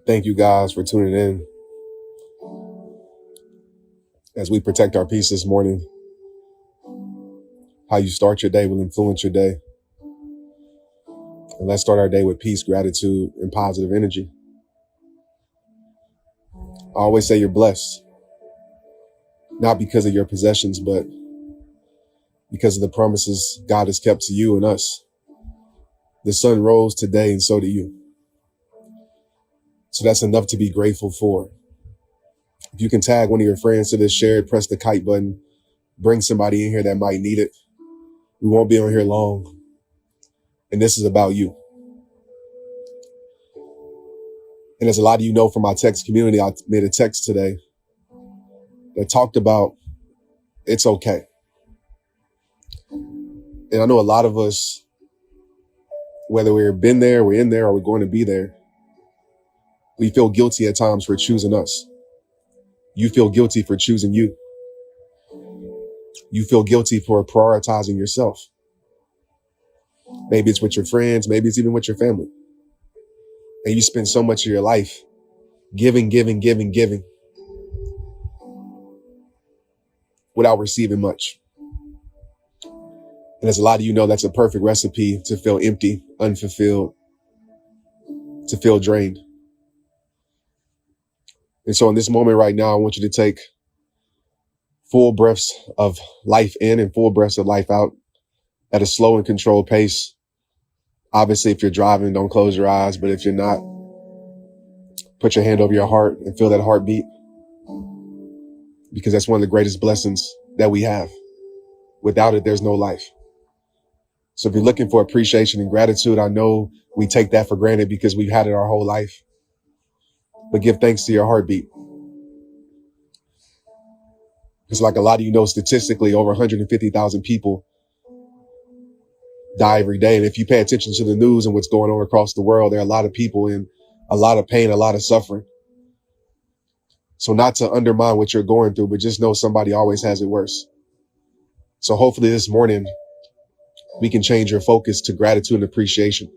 Thank you guys for tuning in as we protect our peace this morning. How you start your day will influence your day. And let's start our day with peace, gratitude, and positive energy. I always say you're blessed, not because of your possessions, but because of the promises God has kept to you and us. The sun rose today and so did you. So that's enough to be grateful for. If you can tag one of your friends to this, share it, press the kite button, bring somebody in here that might need it. We won't be on here long. And this is about you. And as a lot of you know from my text community, I made a text today that talked about it's okay. And I know a lot of us, whether we've been there, we're in there, or we're going to be there, we feel guilty at times for choosing us. You feel guilty for choosing you. You feel guilty for prioritizing yourself. Maybe it's with your friends, maybe it's even with your family. And you spend so much of your life giving without receiving much. And as a lot of you know, that's a perfect recipe to feel empty, unfulfilled, to feel drained. And so in this moment right now, I want you to take full breaths of life in and full breaths of life out at a slow and controlled pace. Obviously, if you're driving, don't close your eyes. But if you're not, put your hand over your heart and feel that heartbeat, because that's one of the greatest blessings that we have. Without it, there's no life. So if you're looking for appreciation and gratitude, I know we take that for granted because we've had it our whole life. But give thanks to your heartbeat. Because like a lot of you know, statistically, over 150,000 people die every day. And if you pay attention to the news and what's going on across the world, there are a lot of people in a lot of pain, a lot of suffering. So not to undermine what you're going through, but just know somebody always has it worse. So hopefully this morning, we can change your focus to gratitude and appreciation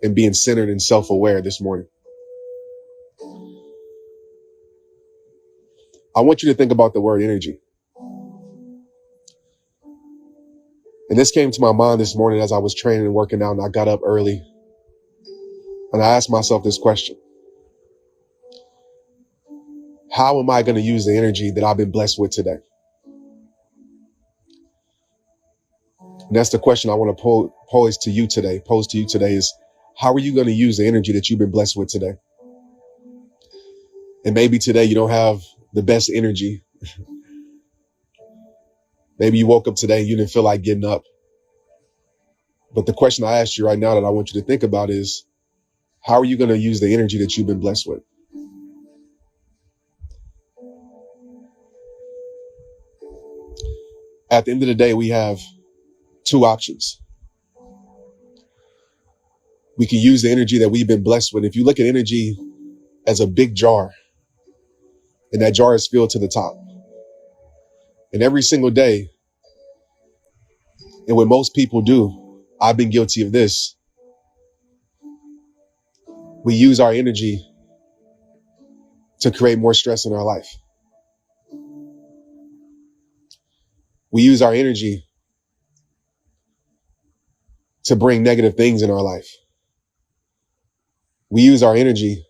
and being centered and self-aware this morning. I want you to think about the word energy. And this came to my mind this morning as I was training and working out, and I got up early. And I asked myself this question: how am I going to use the energy that I've been blessed with today? And that's the question I want to pose to you today is, how are you going to use the energy that you've been blessed with today? And maybe today you don't have the best energy. Maybe you woke up today and you didn't feel like getting up. But the question I asked you right now that I want you to think about is, how are you going to use the energy that you've been blessed with? At the end of the day, we have two options. We can use the energy that we've been blessed with. If you look at energy as a big jar, and that jar is filled to the top. And every single day, and what most people do, I've been guilty of this, we use our energy to create more stress in our life. We use our energy to bring negative things in our life. We use our energy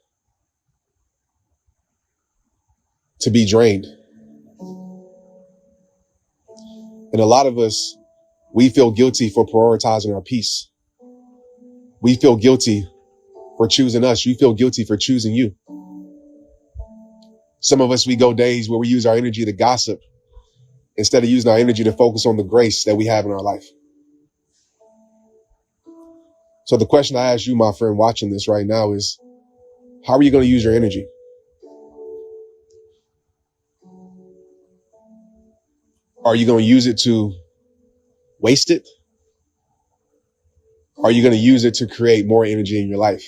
to be drained. And a lot of us, we feel guilty for prioritizing our peace. We feel guilty for choosing us. You feel guilty for choosing you. Some of us, we go days where we use our energy to gossip instead of using our energy to focus on the grace that we have in our life. So the question I ask you, my friend, watching this right now is, how are you going to use your energy? Are you going to use it to waste it? Are you going to use it to create more energy in your life?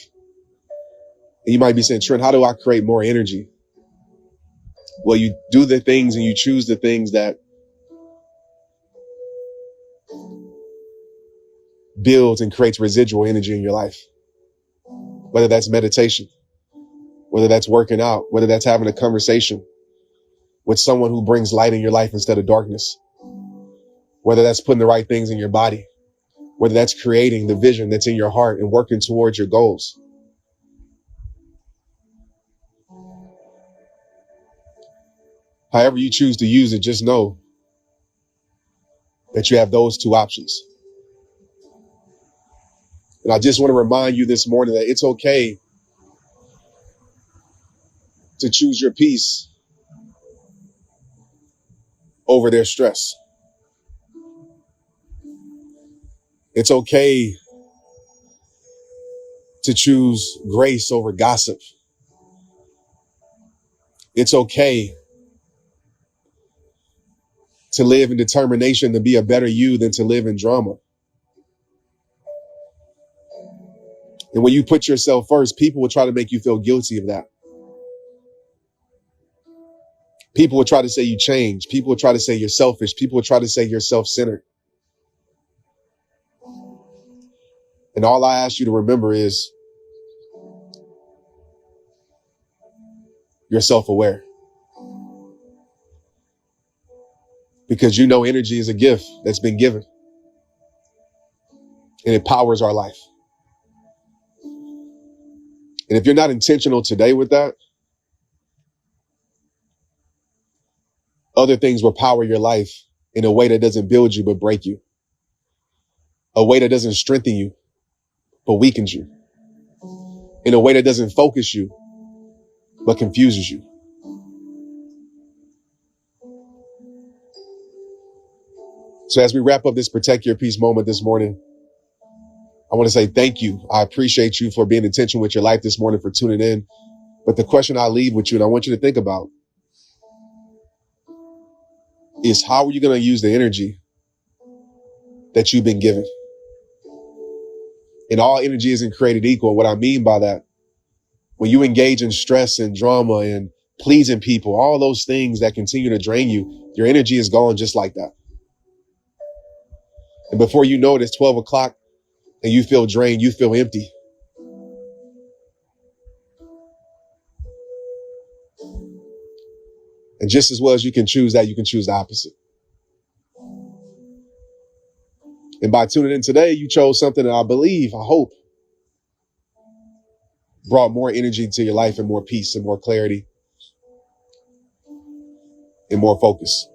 And you might be saying, Trent, how do I create more energy? Well, you do the things and you choose the things that builds and creates residual energy in your life. whether that's meditation, whether that's working out, whether that's having a conversation with someone who brings light in your life instead of darkness, whether that's putting the right things in your body, whether that's creating the vision that's in your heart and working towards your goals. However you choose to use it, just know that you have those two options. And I just want to remind you this morning that it's okay to choose your peace over their stress. It's okay to choose grace over gossip. It's okay to live in determination to be a better you than to live in drama. And when you put yourself first, people will try to make you feel guilty of that. People will try to say you change. People will try to say you're selfish. People will try to say you're self-centered. And all I ask you to remember is you're self-aware. Because you know energy is a gift that's been given. And it powers our life. And if you're not intentional today with that, other things will power your life in a way that doesn't build you but break you. A way that doesn't strengthen you but weakens you. In a way that doesn't focus you but confuses you. So as we wrap up this Protect Your Peace moment this morning, I want to say thank you. I appreciate you for being intentional with your life this morning, for tuning in. But the question I leave with you, and I want you to think about, is how are you going to use the energy that you've been given? And all energy isn't created equal. What I mean by that, when you engage in stress and drama and pleasing people, all those things that continue to drain you, your energy is gone just like that. And before you know it, it's 12 o'clock and you feel drained, you feel empty. And just as well as you can choose that, you can choose the opposite. And by tuning in today, you chose something that I believe, I hope, brought more energy to your life and more peace and more clarity and more focus.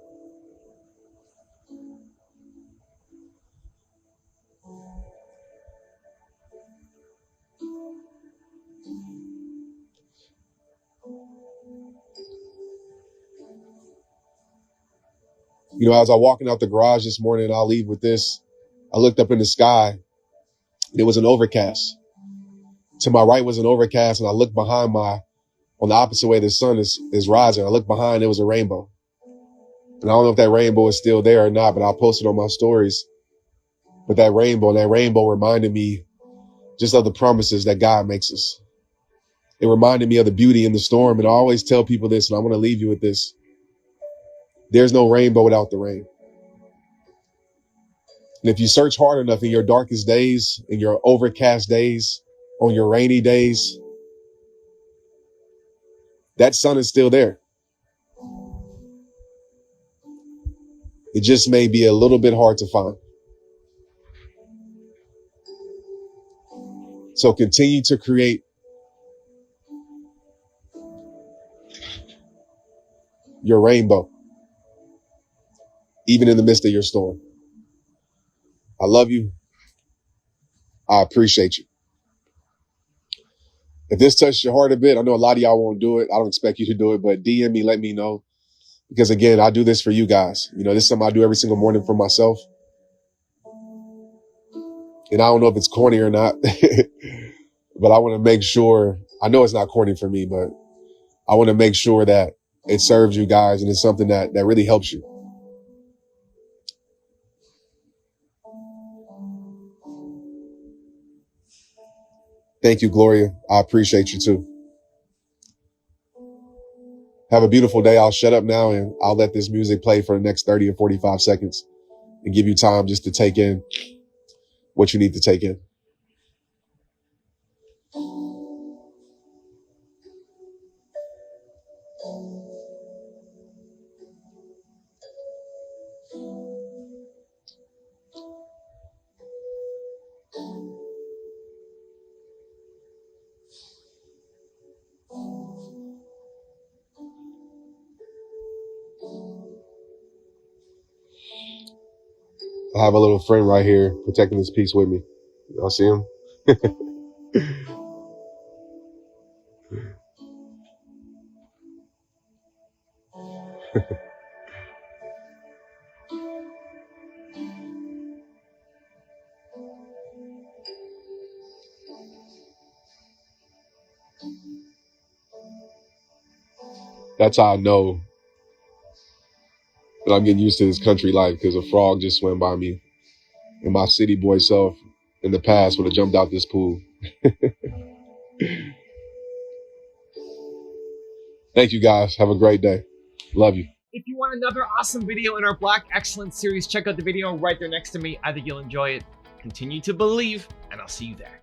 You know, as I was walking out the garage this morning, I'll leave with this. I looked up in the sky and it was an overcast. To my right was an overcast, and I looked behind on the opposite way the sun is rising. I looked behind, it was a rainbow. And I don't know if that rainbow is still there or not, but I'll post it on my stories. But that rainbow reminded me just of the promises that God makes us. It reminded me of the beauty in the storm. And I always tell people this, and I want to leave you with this. There's no rainbow without the rain. And if you search hard enough in your darkest days, in your overcast days, on your rainy days, that sun is still there. It just may be a little bit hard to find. So continue to create your rainbow, even in the midst of your storm. I love you. I appreciate you. If this touched your heart a bit, I know a lot of y'all won't do it. I don't expect you to do it, but DM me, let me know. Because again, I do this for you guys. You know, this is something I do every single morning for myself. And I don't know if it's corny or not, but I want to make sure, I know it's not corny for me, but I want to make sure that it serves you guys and it's something that really helps you. Thank you, Gloria. I appreciate you too. Have a beautiful day. I'll shut up now and I'll let this music play for the next 30 or 45 seconds and give you time just to take in what you need to take in. I have a little friend right here protecting this piece with me. Y'all see him? That's how I know that I'm getting used to this country life, because a frog just swam by me. And my city boy self in the past would have jumped out this pool. Thank you guys. Have a great day. Love you. If you want another awesome video in our Black Excellence series, check out the video right there next to me. I think you'll enjoy it. Continue to believe, and I'll see you there.